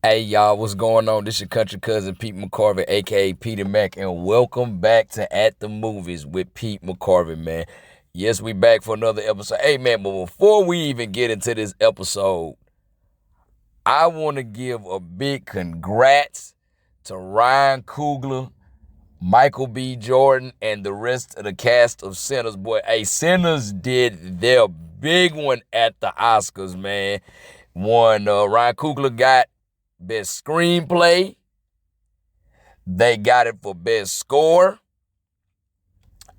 Hey y'all, what's going on? This your country cousin Pete McCorvey, aka Peter Mac, and welcome back to At the Movies with Pete McCorvey, man. Yes, we back for another episode. Hey man, but before we even get into this episode, I want to give a big congrats to Ryan Coogler, Michael B. Jordan, and the rest of the cast of Sinners. Boy, hey, Sinners did their big one at the Oscars, man. Ryan Coogler got Best Screenplay. They got it for Best Score.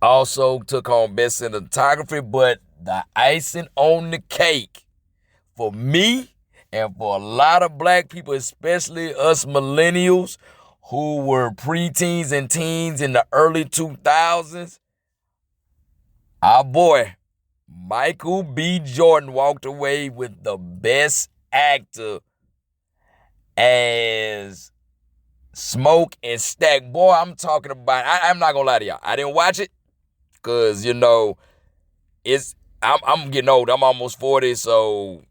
Also took home Best Cinematography, but the icing on the cake for me and for a lot of black people, especially us millennials who were preteens and teens in the early 2000s, our boy Michael B. Jordan walked away with the Best Actor as Smoke and Stack. Boy, I'm talking about, I'm not gonna lie to y'all. I didn't watch it because, I'm getting old. I'm almost 40, so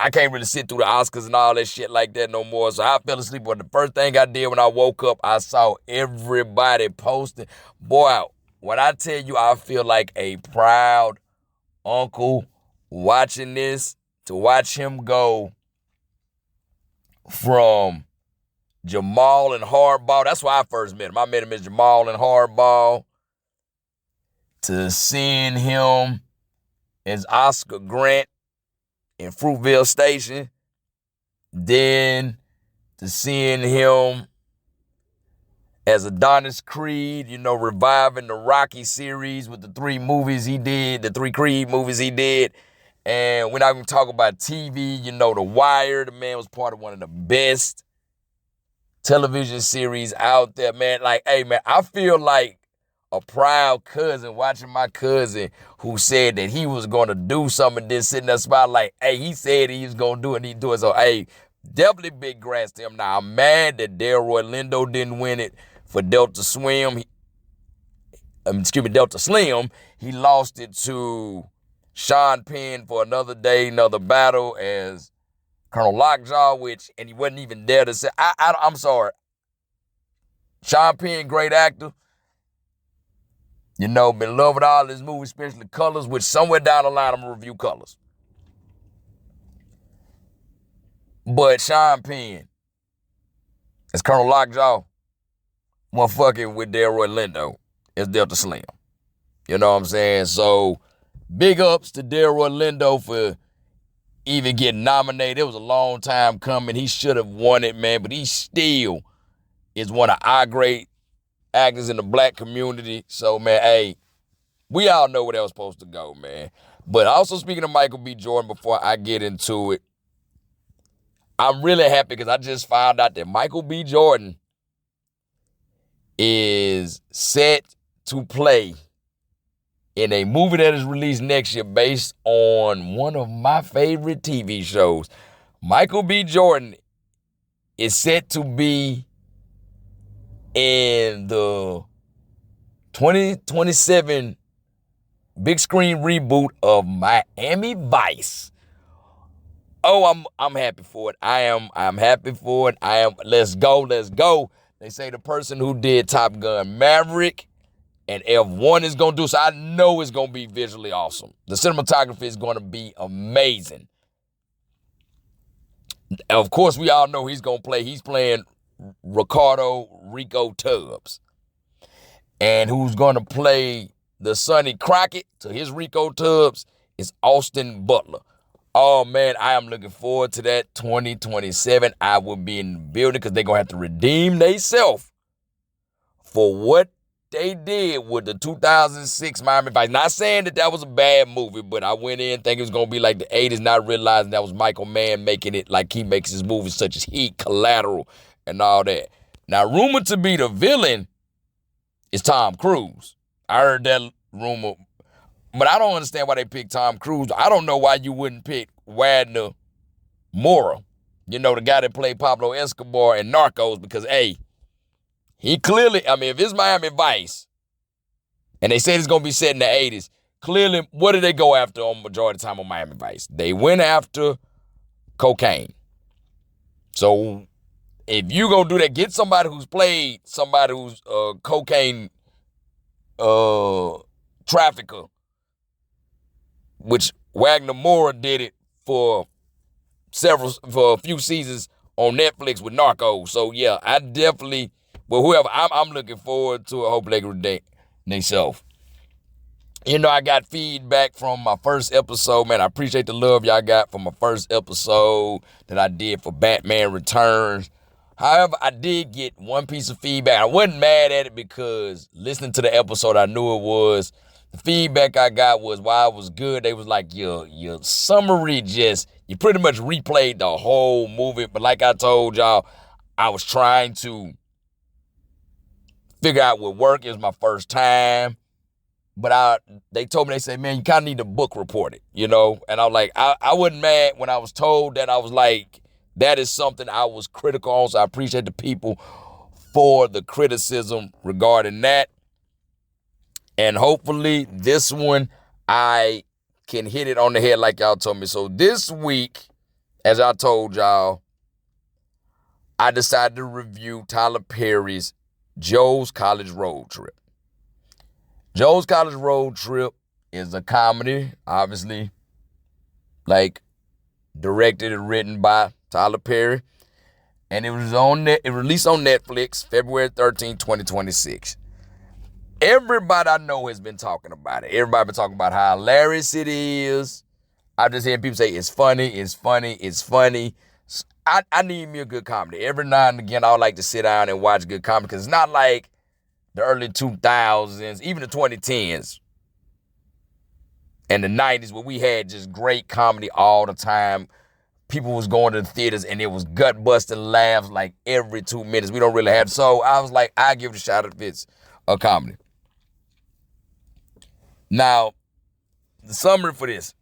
I can't really sit through the Oscars and all that shit like that no more. So I fell asleep. But the first thing I did when I woke up, I saw everybody posting. Boy, when I tell you I feel like a proud uncle watching this, to watch him go from Jamal and Hardball. That's why I first met him. I met him as Jamal and Hardball, to seeing him as Oscar Grant in Fruitvale Station. Then to seeing him as Adonis Creed, reviving the Rocky series with the three Creed movies he did. And we're not even talking about TV, The Wire. The man was part of one of the best television series out there, man. Like, hey, man, I feel like a proud cousin watching my cousin who said that he was going to do something, then sitting there smiling like, hey, he said he was going to do it and he do it. So, hey, definitely big grants to him. Now, I'm mad that Delroy Lindo didn't win it for Delta Delta Slim. He lost it to Sean Penn for Another Day, Another Battle as Colonel Lockjaw, and he wasn't even there to say, I'm sorry. Sean Penn, great actor. Been loving all his movies, especially Colors, which somewhere down the line I'm going to review Colors. But Sean Penn, as Colonel Lockjaw, wasn't fucking with Delroy Lindo as Delta Slim. You know what I'm saying? So, big ups to Delroy Lindo for even getting nominated. It was a long time coming. He should have won it, man, but he still is one of our great actors in the black community. So, man, hey, we all know where that was supposed to go, man. But also, speaking of Michael B. Jordan, before I get into it, I'm really happy because I just found out that Michael B. Jordan is set to play in a movie that is released next year based on one of my favorite TV shows. Michael B. Jordan is set to be in the 2027 big screen reboot of Miami Vice. Oh, I'm happy for it. I'm happy for it. Let's go. They say the person who did Top Gun Maverick and F1 is going to do, so I know it's going to be visually awesome. The cinematography is going to be amazing. Of course, we all know he's playing Rico Tubbs. And who's going to play the Sonny Crockett to his Rico Tubbs is Austin Butler. Oh, man, I am looking forward to that 2027. I will be in the building because they're going to have to redeem themselves for what they did with the 2006 Miami Vice. Not saying that was a bad movie, but I went in thinking it was going to be like the 80s, not realizing that was Michael Mann making it like he makes his movies such as Heat, Collateral, and all that. Now, rumored to be the villain is Tom Cruise. I heard that rumor, but I don't understand why they picked Tom Cruise. I don't know why you wouldn't pick Wagner Moura, the guy that played Pablo Escobar in Narcos, because, hey, he clearly, if it's Miami Vice, and they said it's going to be set in the 80s, clearly, what did they go after on majority of the time on Miami Vice? They went after cocaine. So if you gonna do that, get somebody who's played somebody who's cocaine trafficker, which Wagner Moore did it for a few seasons on Netflix with Narcos. So yeah, I definitely, whoever, I'm looking forward to it. Hope they redeem themselves. You know, I got feedback from my first episode, man. I appreciate the love y'all got from my first episode that I did for Batman Returns. However, I did get one piece of feedback. I wasn't mad at it because listening to the episode, I knew it was. The feedback I got was, while it was good, they was like, your summary you pretty much replayed the whole movie. But like I told y'all, I was trying to figure out what work. It was my first time. But they told me, they said, man, you kind of need to book report it, you know? And I was like, I wasn't mad when I was told that. I was like, that is something I was critical on. So I appreciate the people for the criticism regarding that. And hopefully this one, I can hit it on the head like y'all told me. So this week, as I told y'all, I decided to review Tyler Perry's Joe's College Road Trip. Joe's College Road Trip is a comedy, obviously, like directed and written by Tyler Perry. And it released on Netflix February 13, 2026. Everybody I know has been talking about it. Everybody been talking about how hilarious it is. I've just heard people say it's funny, it's funny, it's funny. I need me a good comedy. Every now and again, I would like to sit down and watch good comedy because it's not like the early 2000s, even the 2010s and the 90s where we had just great comedy all the time. People was going to the theaters and it was gut-busting laughs like every 2 minutes. We don't really have. So I was like, I give it a shot if it's a comedy. Now, the summary for this.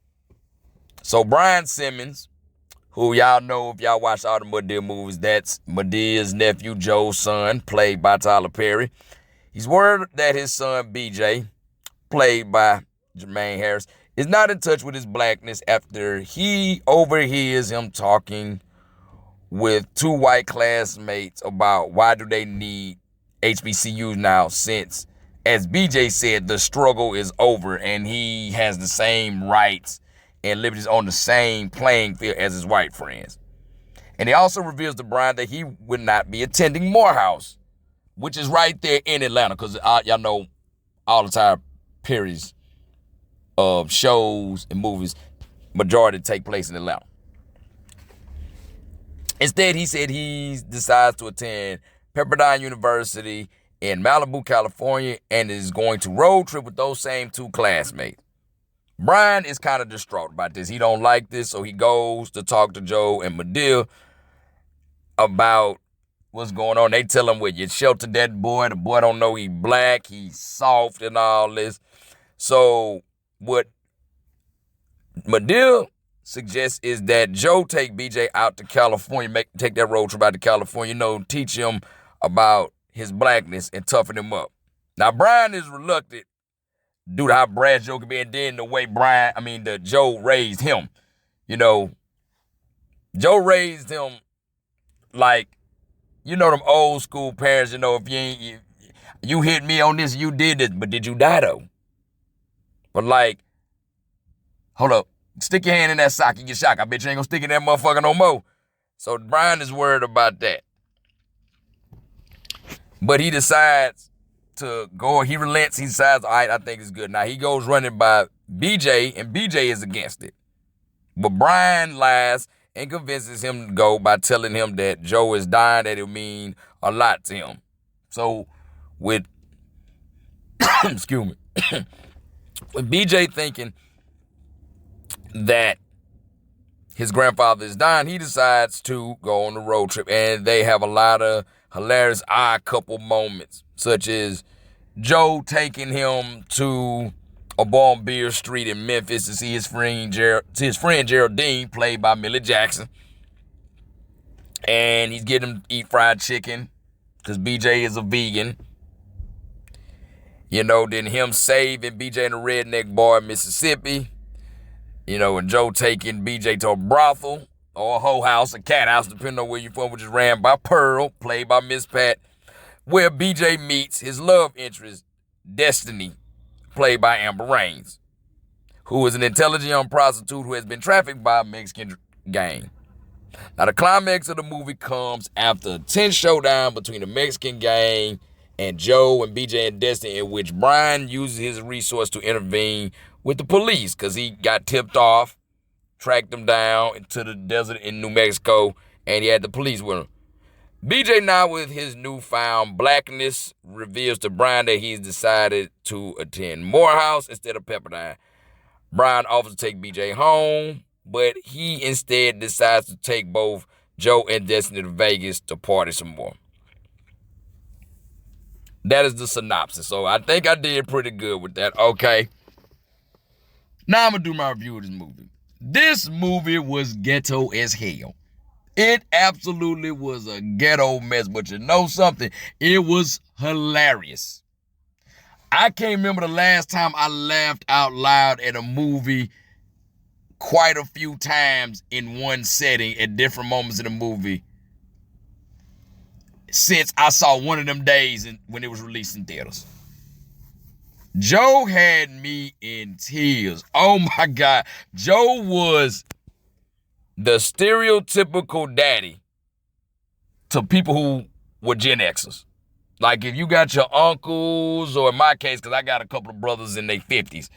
So Brian Simmons, who y'all know if y'all watch all the Madea movies, that's Madea's nephew, Joe's son, played by Tyler Perry. He's worried that his son, BJ, played by Jermaine Harris, is not in touch with his blackness after he overhears him talking with two white classmates about why do they need HBCUs now, since, as BJ said, the struggle is over and he has the same rights and liberties on the same playing field as his white friends. And he also reveals to Brian that he would not be attending Morehouse, which is right there in Atlanta, because y'all know all the time Perry's shows and movies, majority take place in Atlanta. Instead, he said he decides to attend Pepperdine University in Malibu, California, and is going to road trip with those same two classmates. Brian is kind of distraught about this. He don't like this, so he goes to talk to Joe and Madea about what's going on. They tell him, well, you sheltered that boy. The boy don't know he black. He's soft and all this. So what Madea suggests is that Joe take BJ out to California, take that road trip out to California, teach him about his blackness and toughen him up. Now, Brian is reluctant due to how brash Joe can be, and then the way Joe raised him. Joe raised him like, them old school parents, if you hit me on this, you did this, but did you die though? But like, hold up, stick your hand in that sock, you get shocked. I bet you ain't gonna stick in that motherfucker no more. So Brian is worried about that. But he decides to go, he relents, he decides, all right, I think it's good. Now he goes running by BJ, and BJ is against it. But Brian lies and convinces him to go by telling him that Joe is dying, that it'll mean a lot to him. So with, excuse me, with BJ thinking that his grandfather is dying, he decides to go on the road trip. And they have a lot of hilarious odd couple moments, such as Joe taking him to a bar on Beer Street in Memphis to see his friend Geraldine, played by Millie Jackson. And he's getting him to eat fried chicken because BJ is a vegan. Then him saving BJ in a redneck bar in Mississippi. And Joe taking BJ to a brothel or a hoe house, a cat house, depending on where you're from, which is ran by Pearl, played by Miss Pat, where BJ meets his love interest, Destiny, played by Amber Raines, who is an intelligent young prostitute who has been trafficked by a Mexican gang. Now, the climax of the movie comes after a tense showdown between the Mexican gang and Joe and BJ and Destiny, in which Brian uses his resource to intervene with the police because he got tipped off, tracked them down into the desert in New Mexico, and he had the police with him. BJ, now with his newfound blackness, reveals to Brian that he's decided to attend Morehouse instead of Pepperdine. Brian offers to take BJ home, but he instead decides to take both Joe and Destiny to Vegas to party some more. That is the synopsis. So I think I did pretty good with that. Okay. Now I'm going to do my review of this movie. This movie was ghetto as hell. It absolutely was a ghetto mess, but you know something? It was hilarious. I can't remember the last time I laughed out loud at a movie quite a few times in one setting at different moments in the movie since I saw One of Them Days when it was released in theaters. Joe had me in tears. Oh my God. Joe was the stereotypical daddy to people who were Gen Xers. Like if you got your uncles, or in my case, because I got a couple of brothers in their 50s,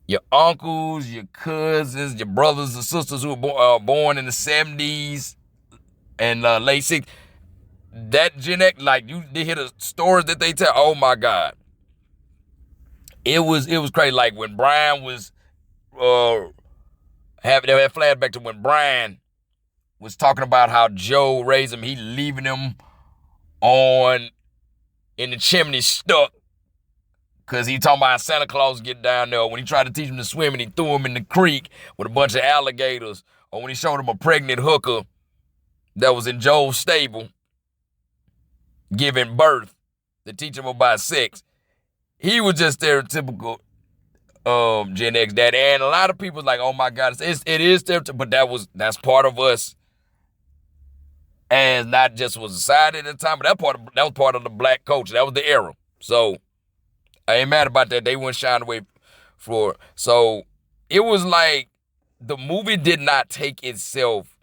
your uncles, your cousins, your brothers and sisters who were born in the 70s and late 60s, that Gen X, like you hear the stories that they tell, oh my God. It was crazy. Like when Brian was having that flashback to when Brian was talking about how Joe raised him, he leaving him in the chimney stuck because he talking about Santa Claus get down there. When he tried to teach him to swim and he threw him in the creek with a bunch of alligators, or when he showed him a pregnant hooker that was in Joe's stable giving birth to teach him about sex. He was just stereotypical Gen X dad. And a lot of people like, oh my God, it is stereotypical, but that's part of us. And not just was society at the time, but that was part of the black culture. That was the era. So I ain't mad about that. They wouldn't shine away for it. So it was like the movie did not take itself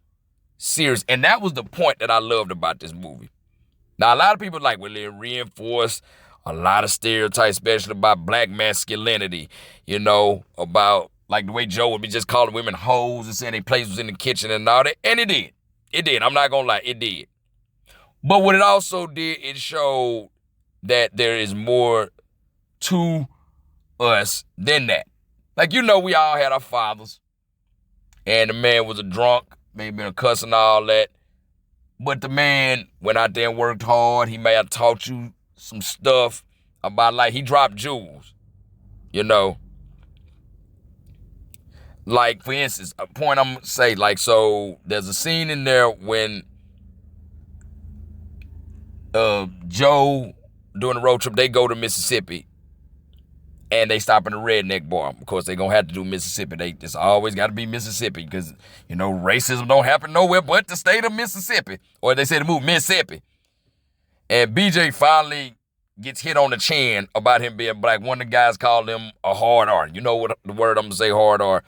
serious. And that was the point that I loved about this movie. Now, a lot of people like, well, it reinforced a lot of stereotypes, especially about black masculinity, you know, about like the way Joe would be just calling women hoes and saying their place was in the kitchen and all that. And it did. It did. I'm not going to lie. It did. But what it also did, it showed that there is more to us than that. Like, you know, we all had our fathers. And the man was a drunk, maybe a cuss and all that. But the man went out there and worked hard. He may have taught you some stuff about, like, he dropped jewels, you know. Like, for instance, a point I'm going to say, like, so there's a scene in there when Joe, during the road trip, they go to Mississippi and they stop in a redneck bar. Of course, they're going to have to do Mississippi. It's always got to be Mississippi because, you know, racism don't happen nowhere but the state of Mississippi. Or they say the movie Mississippi. And BJ finally gets hit on the chin about him being black. One of the guys called him a hard R. You know what the word I'm going to say, hard R.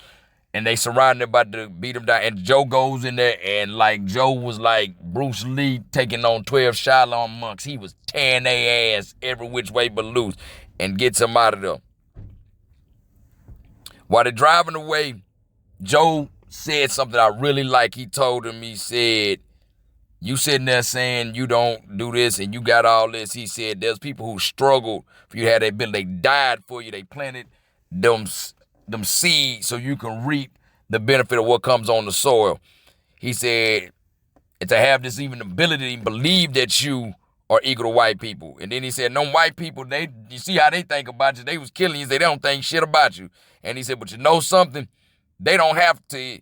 And they surround him, about to beat him down. And Joe goes in there, and like Joe was like Bruce Lee taking on 12 Shaolin monks. He was tearing their ass every which way but loose and gets him out of there. While they're driving away, Joe said something I really like. He told him, he said, you sitting there saying you don't do this and you got all this. He said, there's people who struggled for you to have that ability. They died for you. They planted them seeds so you can reap the benefit of what comes on the soil. He said, and to have this even ability to believe that you are equal to white people. And then he said, no, white people, you see how they think about you. They was killing you. They don't think shit about you. And he said, but you know something? They don't have to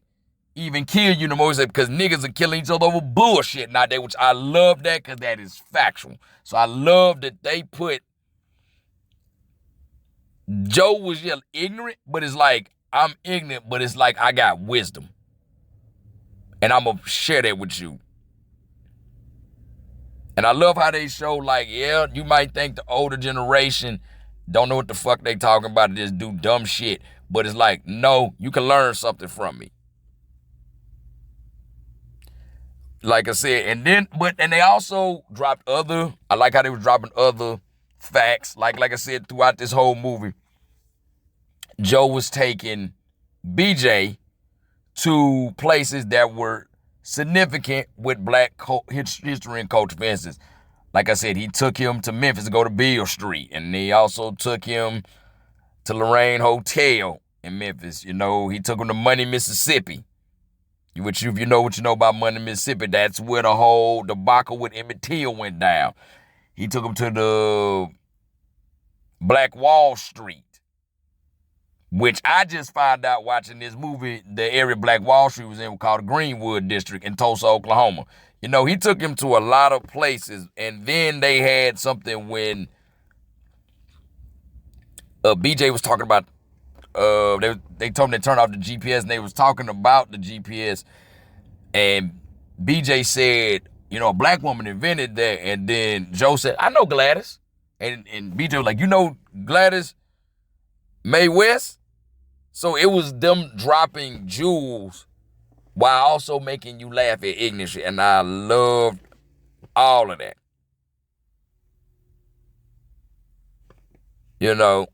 even kill you no more. He said, because niggas are killing each other over bullshit nowadays, which I love that because that is factual. So I love that they put, Joe was ignorant, but it's like, I'm ignorant, but it's like I got wisdom. And I'm going to share that with you. And I love how they show, like, yeah, you might think the older generation don't know what the fuck they talking about and just do dumb shit. But it's like, no, you can learn something from me. Like I said, and they also dropped I like how they was dropping other facts. Like I said, throughout this whole movie, Joe was taking BJ to places that were significant with black history and culture. For instance, like I said, he took him to Memphis to go to Beale Street, and he also took him to Lorraine Hotel in Memphis. You know, he took him to Money, Mississippi. If you know what you know about Money, Mississippi, that's where the whole debacle with Emmett Till went down. He took him to the Black Wall Street, which I just found out watching this movie, the area Black Wall Street was in was called the Greenwood District in Tulsa, Oklahoma. You know, he took him to a lot of places, and then they had something when BJ was talking about, they told him to turn off the GPS, and they was talking about the GPS, and BJ said, you know, a black woman invented that, and then Joe said, I know Gladys, and BJ was like, you know Gladys Mae West? So it was them dropping jewels while also making you laugh at ignorance, and I loved all of that. You know,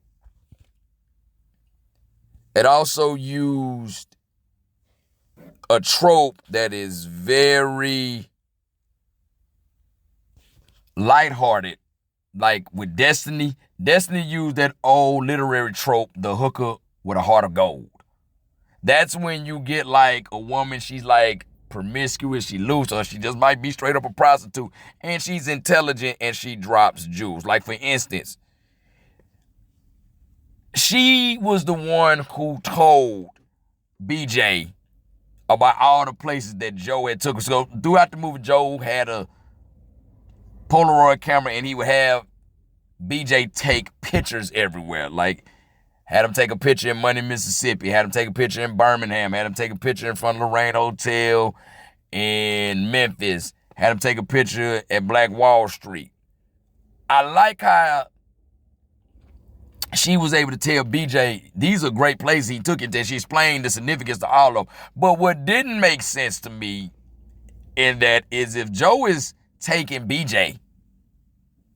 it also used a trope that is very lighthearted, like with Destiny. Destiny used that old literary trope, the hooker with a heart of gold. That's when you get like a woman, she's like promiscuous, she loose, or she just might be straight up a prostitute, and she's intelligent and she drops jewels. Like for instance, she was the one who told BJ about all the places that Joe had took. So throughout the movie, Joe had a Polaroid camera and he would have BJ take pictures everywhere. Like had him take a picture in Money, Mississippi, had him take a picture in Birmingham, had him take a picture in front of Lorraine Hotel in Memphis, had him take a picture at Black Wall Street. I like how she was able to tell BJ, these are great places he took it, that she explained the significance to all of them. But what didn't make sense to me in that is if Joe is taking BJ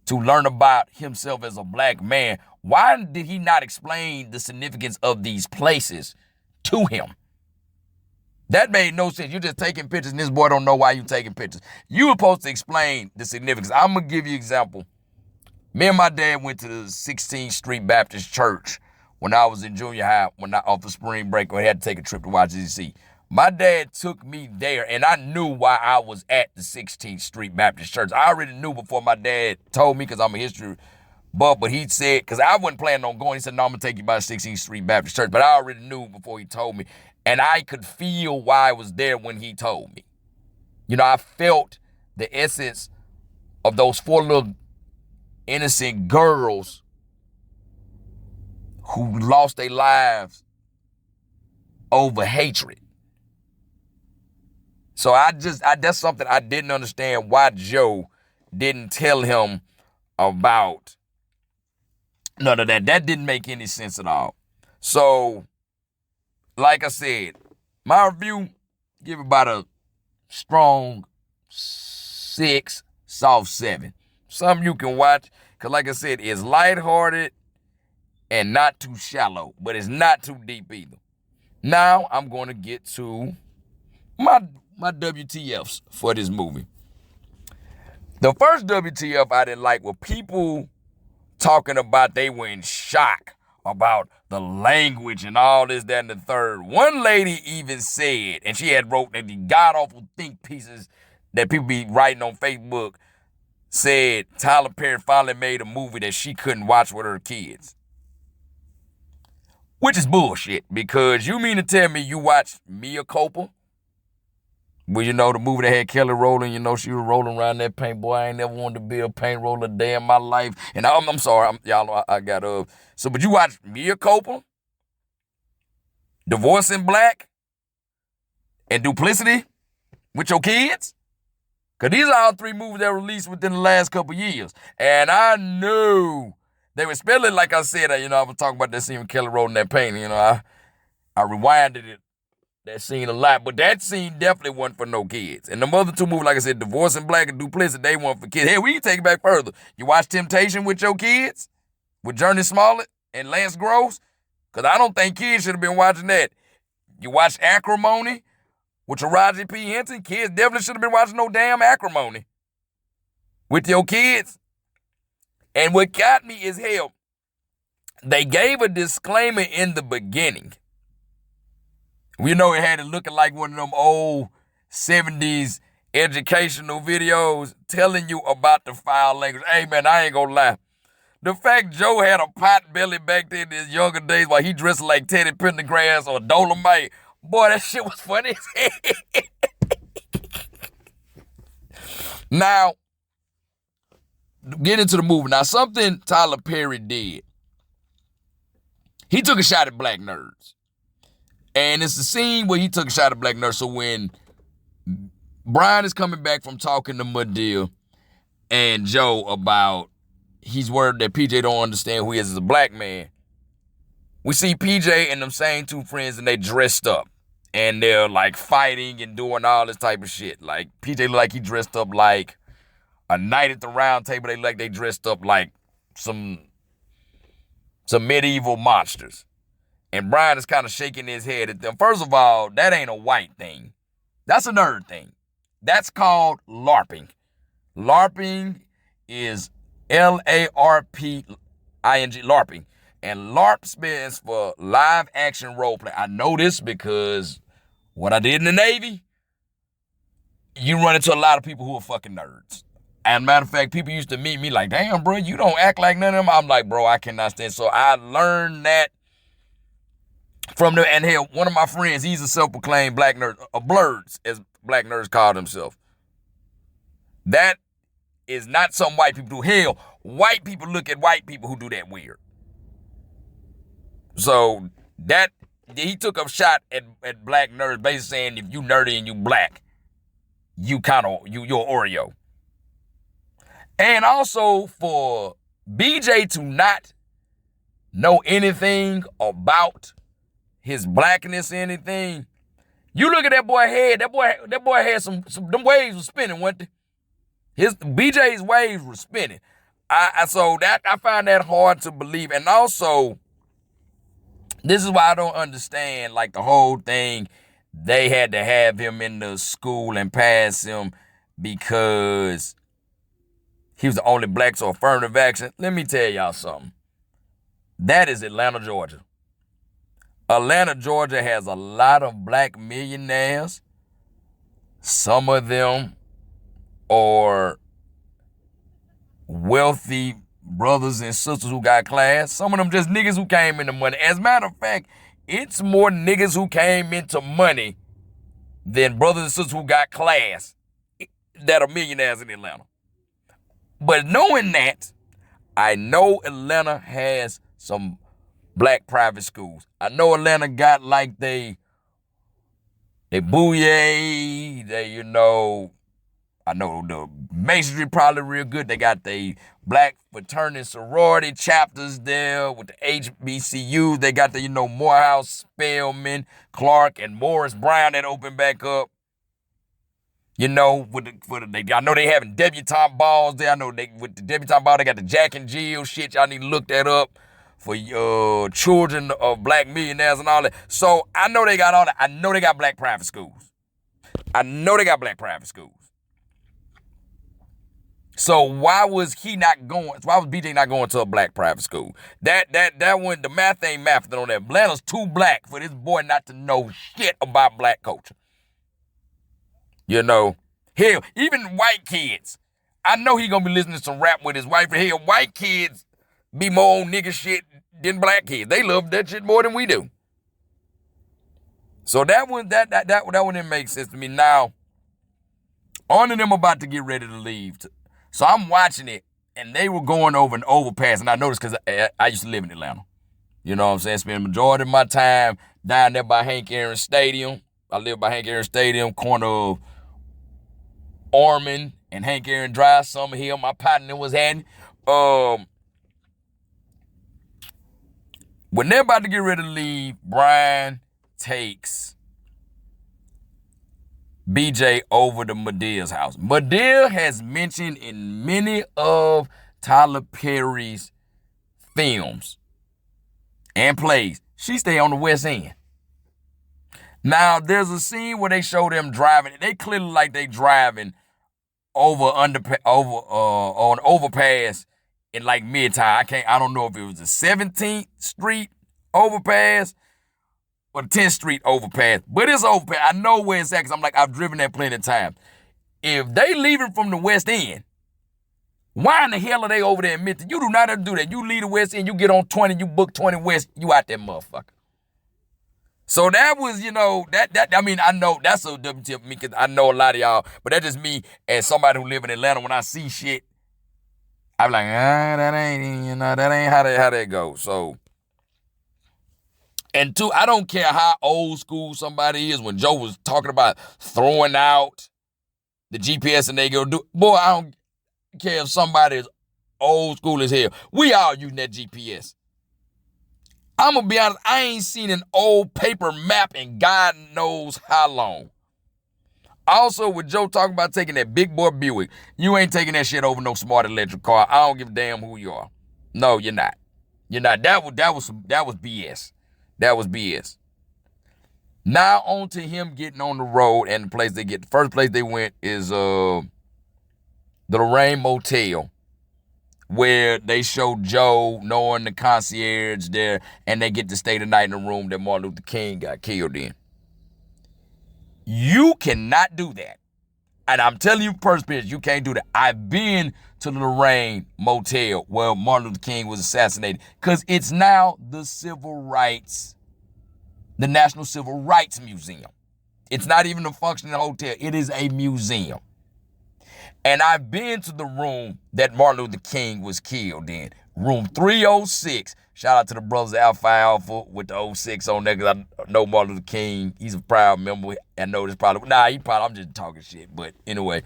to learn about himself as a black man, why did he not explain the significance of these places to him? That made no sense. You're just taking pictures and this boy don't know why you're taking pictures. You were supposed to explain the significance. I'm going to give you an example. Me and my dad went to the 16th Street Baptist Church when I was in junior high, off the spring break, when I had to take a trip to YGC. My dad took me there, and I knew why I was at the 16th Street Baptist Church. I already knew before my dad told me, because I'm a history buff, but he said, because I wasn't planning on going, he said, no, I'm going to take you by the 16th Street Baptist Church. But I already knew before he told me, and I could feel why I was there when he told me. You know, I felt the essence of those four little innocent girls who lost their lives over hatred. So that's something I didn't understand, why Joe didn't tell him about none of that. That didn't make any sense at all. So, like I said, my review, give it about a strong 6, soft 7. Something you can watch, because like I said, it's lighthearted and not too shallow, but it's not too deep either. Now, I'm going to get to my WTFs for this movie. The first WTF I didn't like were people talking about they were in shock about the language and all this, that, and the third. One lady even said, and she had wrote the god-awful think pieces that people be writing on Facebook, said Tyler Perry finally made a movie that she couldn't watch with her kids. Which is bullshit, because you mean to tell me you watched Mia Culpa? Well, you know, the movie that had Kelly rolling, you know, she was rolling around that paint. Boy, I ain't never wanted to be a paint roller a day in my life. And I'm sorry, y'all know I got So, but you watch Mia Culpa, Divorce in Black, and Duplicity? with your kids? Because these are all 3 movies that were released within the last couple years. And I knew they were, especially like I said, I was talking about that scene with Kelly Rowland, that painting. I rewinded that scene a lot. But that scene definitely wasn't for no kids. And the other 2 movies, like I said, Divorce and Black and Duplicity, they weren't for kids. Hey, we can take it back further. You watch Temptation with your kids? With Journey Smollett and Lance Gross? Because I don't think kids should have been watching that. You watch Acrimony with Taraji P. Henson? Kids definitely should have been watching no damn Acrimony with your kids. And what got me is, hell, they gave a disclaimer in the beginning. We know it had it looking like one of them old 70s educational videos telling you about the foul language. Hey, man, I ain't gonna lie. The fact Joe had a pot belly back then in his younger days while he dressed like Teddy Pendergrass or Dolomite, boy, that shit was funny as hell. Now, get into the movie. Now, something Tyler Perry did. He took a shot at black nerds. And it's the scene where he took a shot at black nerds. So when Brian is coming back from talking to Madea and Joe about he's worried that PJ don't understand who he is as a black man, we see PJ and them same 2 friends and they dressed up. And they're like fighting and doing all this type of shit. Like PJ look like he dressed up like a Knight at the Round Table. They look like they dressed up like some medieval monsters. And Brian is kind of shaking his head at them. First of all, that ain't a white thing. That's a nerd thing. That's called LARPing. LARPing is LARPing, LARPing. And LARP stands for live action role play. I know this because what I did in the Navy, you run into a lot of people who are fucking nerds. And matter of fact, people used to meet me like, damn, bro, you don't act like none of them. I'm like, bro, I cannot stand. So I learned that from them. And hell, one of my friends, he's a self-proclaimed black nerd, blurs, as black nerds call themselves. That is not some white people do. Hell, white people look at white people who do that weird. So that, he took a shot at black nerds, basically saying if you nerdy and you black, you're Oreo. And also for BJ to not know anything about his blackness or anything, you look at that boy head, that boy had some them waves were spinning, weren't they? BJ's waves were spinning. I find that hard to believe. And also, this is why I don't understand, like, the whole thing. They had to have him in the school and pass him because he was the only black, so affirmative action. Let me tell y'all something. That is Atlanta, Georgia. Atlanta, Georgia has a lot of black millionaires. Some of them are wealthy brothers and sisters who got class. Some of them just niggas who came into money. As a matter of fact, it's more niggas who came into money than brothers and sisters who got class that are millionaires in Atlanta. But knowing that, I know Atlanta has some black private schools. I know Atlanta got like they bouye, I know the masonry probably real good. They got the black fraternity sorority chapters there with the HBCU. They got the, Morehouse, Spelman, Clark, and Morris Brown that opened back up. I know they having debutante balls there. I know with the debutante ball, they got the Jack and Jill shit. Y'all need to look that up for children of black millionaires and all that. So I know they got all that. I know they got black private schools. So why was BJ not going to a black private school? That one, the math ain't mathing on that. Atlanta's too black for this boy not to know shit about black culture. Hell, even white kids. I know he gonna be listening to some rap with his wife. Hell, white kids be more on nigga shit than black kids. They love that shit more than we do. So that one didn't make sense to me. Now, on to them about to get ready to leave. So I'm watching it, and they were going over an overpass, and I noticed because I used to live in Atlanta. You know what I'm saying? Spend the majority of my time down there by Hank Aaron Stadium. I live by Hank Aaron Stadium, corner of Orman and Hank Aaron Dry, Summer Hill, my partner was having. When they're about to get ready to leave, Brian takes BJ over to Medea's house. Medea has mentioned in many of Tyler Perry's films and plays, she stay on the West End. Now, there's a scene where they show them driving. They clearly like they driving on overpass in like Midtown. I don't know if it was the 17th Street overpass or the 10th Street overpass, but it's overpass. I know where it's at because I've driven that plenty of times. If they leaving from the West End, why in the hell are they over there in Midtown? You do not have to do that. You leave the West End, you get on 20, you book 20 West, you out there, motherfucker. So that was, I know that's a double tip for me because I know a lot of y'all, but that's just me as somebody who live in Atlanta. When I see shit, I'm like, that ain't how that goes. So, and two, I don't care how old school somebody is. When Joe was talking about throwing out the GPS and they go do, boy, I don't care if somebody is old school as hell. We all using that GPS. I'm going to be honest, I ain't seen an old paper map in God knows how long. Also, with Joe talking about taking that big boy Buick, you ain't taking that shit over no smart electric car. I don't give a damn who you are. No, you're not. You're not. That was BS. That was BS. Now on to him getting on the road, and the first place they went is the Lorraine Motel, where they show Joe knowing the concierge there, and they get to stay the night in the room that Martin Luther King got killed in. You cannot do that. And I'm telling you, person, you can't do that. I've been to the Lorraine Motel where Martin Luther King was assassinated because it's now the National Civil Rights Museum. It's not even a functioning hotel. It is a museum. And I've been to the room that Martin Luther King was killed in, room 306. Shout out to the brothers Alpha Alpha with the 06 on there, because I know Martin Luther King. He's a proud member. I know this probably, I'm just talking shit. But anyway,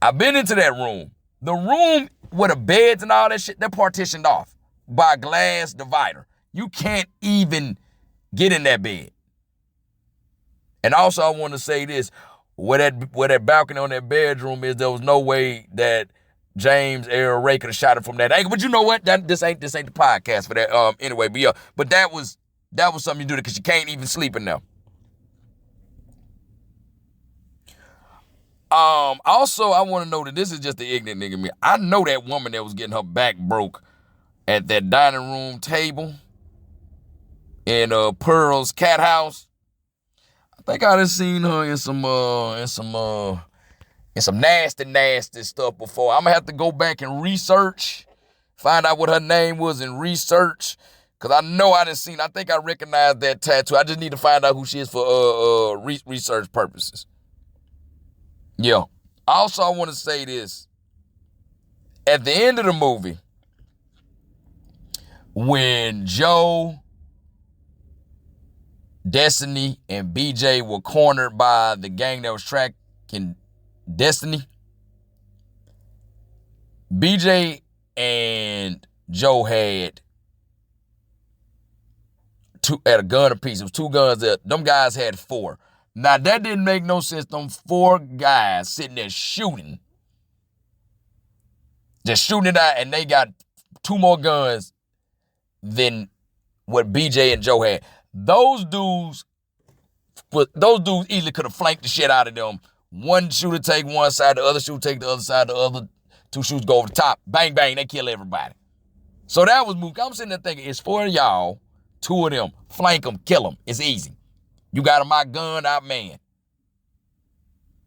I've been into that room. The room with the beds and all that shit, they're partitioned off by a glass divider. You can't even get in that bed. And also I want to say this. Where that balcony on that bedroom is, there was no way that James Earl Ray could have shot it from that angle. But you know what? This ain't the podcast for that. Anyway, but yeah. But that was something you do because you can't even sleep in there. Also, I want to know that this is just the ignorant nigga me. I know that woman that was getting her back broke at that dining room table in Pearl's Cat House. I think I done seen her in some nasty stuff before. I'm gonna have to go back and research, find out what her name was and research, cause I know I think I recognize that tattoo. I just need to find out who she is for research purposes. Yeah. Also, I want to say this. At the end of the movie, when Joe, Destiny, and BJ were cornered by the gang that was tracking Destiny, BJ and Joe had a gun apiece. It was 2 guns there. Them guys had 4. Now, that didn't make no sense. Them 4 guys sitting there shooting. Just shooting it out, and they got 2 more guns than what BJ and Joe had. Those dudes easily could have flanked the shit out of them. One shooter take one side, the other shooter take the other side, the other 2 shooters go over the top. Bang, bang, they kill everybody. So that was moved. I'm sitting there thinking, it's 4 of y'all, 2 of them, flank them, kill them. It's easy. You got my gun, out man.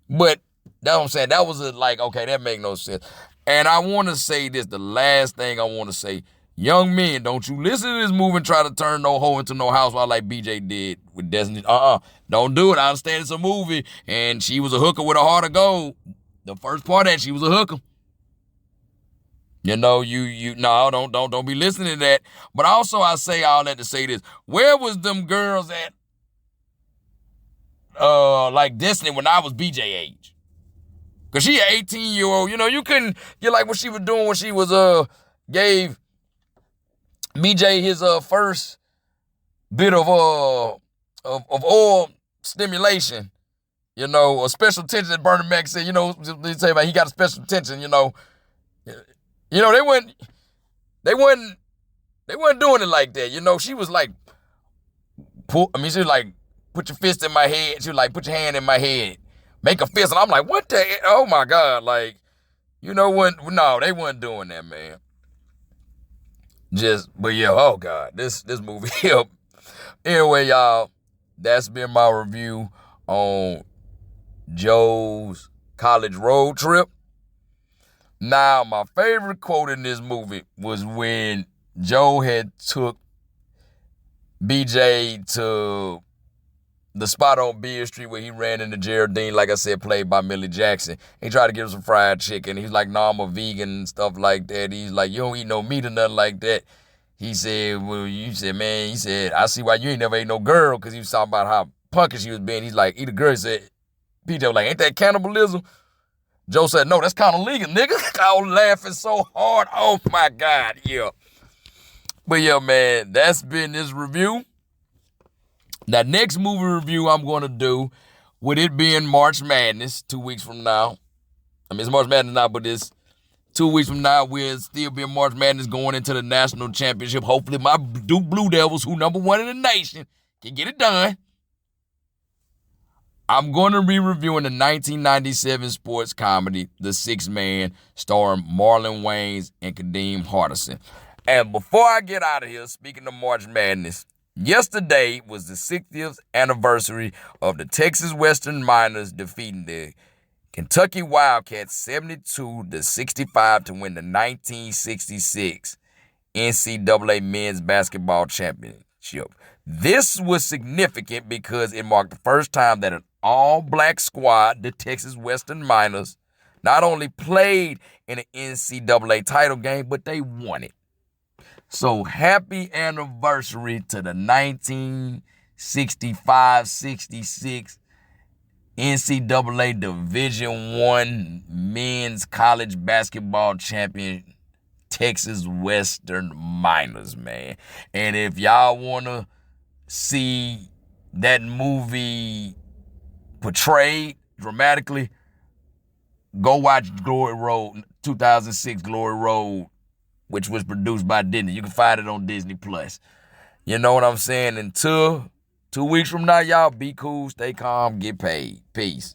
But that's what I'm saying. That was okay, that make no sense. And I want to say this, the last thing I want to say. Young men, don't you listen to this movie and try to turn no hoe into no housewife like BJ did with Destiny. Don't do it. I understand it's a movie, and she was a hooker with a heart of gold. The first part of that, she was a hooker. You know, don't be listening to that. But also, I say all that to say this. Where was them girls at, like Destiny when I was BJ age? Cause she an 18-year-old. You know, you like what she was doing when she was gave BJ his first bit of oil stimulation. You know, a special attention that Bernie Mac said, you know, they say about he got a special attention, you know. You know, they wasn't doing it like that. You know, she was like, she was like, put your fist in my head. She was like, put your hand in my head. Make a fist. And I'm like, what the, oh my God. Like, you know what? No, they wasn't doing that, man. But yeah, oh God, this movie here. Anyway, y'all, that's been my review on Joe's college road trip. Now, my favorite quote in this movie was when Joe had took BJ to the spot on Beard Street where he ran into Geraldine, like I said, played by Millie Jackson. He tried to give him some fried chicken. He's like, no, I'm a vegan and stuff like that. He's like, you don't eat no meat or nothing like that. He said, well, man, I see why you ain't never ate no girl, because he was talking about how punky she was being. He's like, eat a girl. He said, PJ was like, ain't that cannibalism? Joe said, no, that's kind of legal, nigga. I was laughing so hard. Oh, my God, yeah. But, yeah, man, that's been this review. Now, next movie review I'm going to do, with it being March Madness 2 weeks from now. I mean, it's March Madness now, but it's 2 weeks from now, we'll still be in March Madness going into the national championship. Hopefully, my Duke Blue Devils, who #1 in the nation, can get it done. I'm going to be reviewing the 1997 sports comedy, The Sixth Man, starring Marlon Wayans and Kadeem Hardison. And before I get out of here, speaking of March Madness, yesterday was the 60th anniversary of the Texas Western Miners defeating the Kentucky Wildcats 72-65 to win the 1966 NCAA men's basketball championship. This was significant because it marked the first time that an all-black squad, the Texas Western Miners, not only played in an NCAA title game, but they won it. So happy anniversary to the 1965-66 NCAA Division I men's college basketball champion, Texas Western Miners, man. And if y'all want to see that movie portrayed dramatically, go watch Glory Road, 2006 Glory Road, which was produced by Disney. You can find it on Disney+. You know what I'm saying? Until 2 weeks from now, y'all be cool, stay calm, get paid. Peace.